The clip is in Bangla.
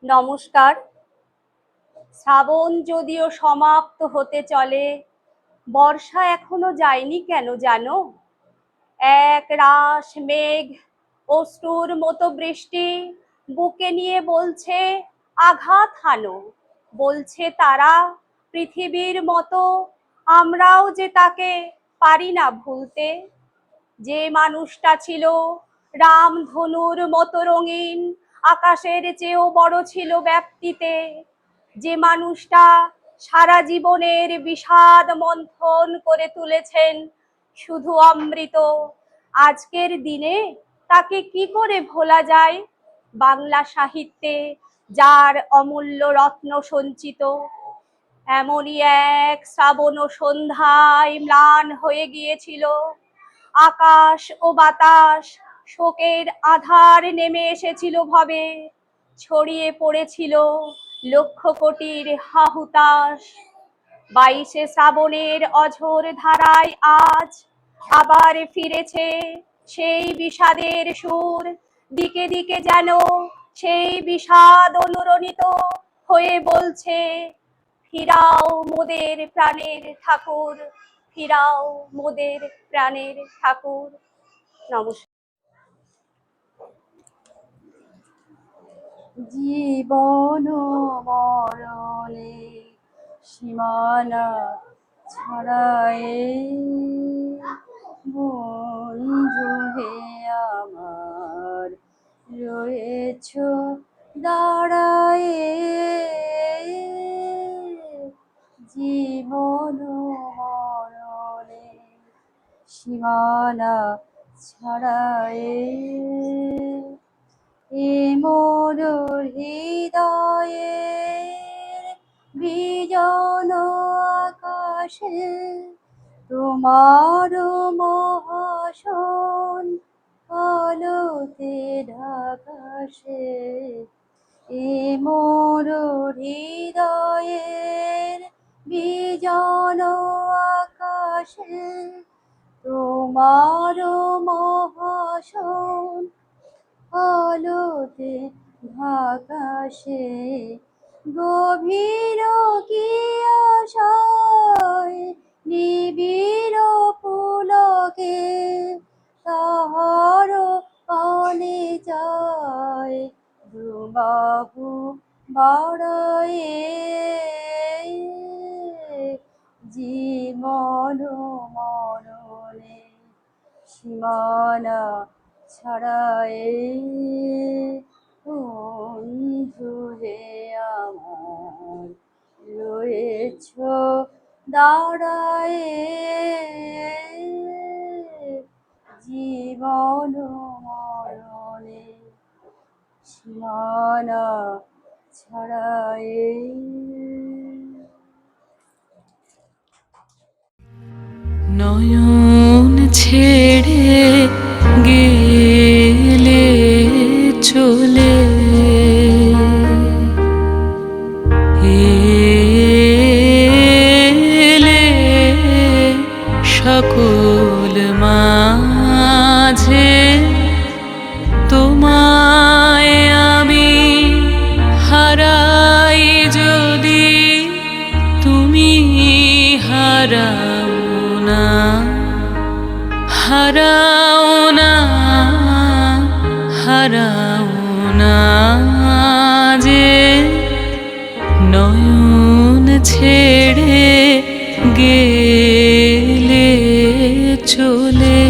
নমস্কার। শ্রাবণ যদিও সমাপ্ত হতে চলে, বর্ষা এখনো যায়নি কেন জানো? এক রাশ মেঘ অশ্রুর মতো বৃষ্টি বুকে নিয়ে বলছে আঘাত হানো। বলছে তারা পৃথিবীর মতো আমরাও যে তাকে পারি না ভুলতে। যে মানুষটা ছিল রামধনুর মতো রঙিন, আকাশের চেয়েও বড় ছিল ব্যাপ্তিতে। যে মানুষটা সারা জীবনের বিষাদ মন্থন করে তুলেছেন শুধু অমৃত, আজকের দিনে তাকে কি করে ভোলা যায়? বাংলা সাহিত্যে যার অমূল্য রত্ন সঞ্চিত। এমনই এক শ্রাবণ সন্ধ্যায় ম্লান হয়ে গিয়েছিল আকাশ ও বাতাস, শোকের আধার নেমে এসেছিল ভবে, ছড়িয়ে পড়েছিল লক্ষ কোটির হাহুতাশ। 22শে শ্রাবণের অঝোর ধারায় আজ আবার ফিরেছে সেই বিষাদের সুর। দিকে দিকে যেন সেই বিষাদ অনুরণিত হয়ে বলছে, ফিরাও মোদের প্রাণের ঠাকুর, ফিরাও মোদের প্রাণের ঠাকুর। নমস্কার। জীবন মরণে সীমানা ছাড়ায়ে, বন্ধু হে আমার রয়েছ দাঁড়ায়ে। জীবন মরণে সীমানা ছাড়ায়ে, এ মোর হৃদয়ের বিজন আকাশে তোমার মহাশন আলোতে ঢাকাশে। এ মোর হৃদয়ের বিজন আকাশে তোমার মহাশন আলোতে ঢাকাশে। গভীর কি আশায় নিবিড় পুলকে তাহার পানে যায় দুবাহু বাড়ায়ে। জীবন মরণে সীমানা ছাড়ায়ে, বন্ধু হে আমার রয়েছ দাঁড়ায়ে। জীবন মরণে সীমানা ছাড়ায়ে। নয়ন ছেড়ে গেলে চলে, এলে সকল মাঝে, তোমায় আমি হারাই যদি তুমি হারাও না, হারাও না, হারাও না যে। নয়ন ছেড়ে গেলে চলে।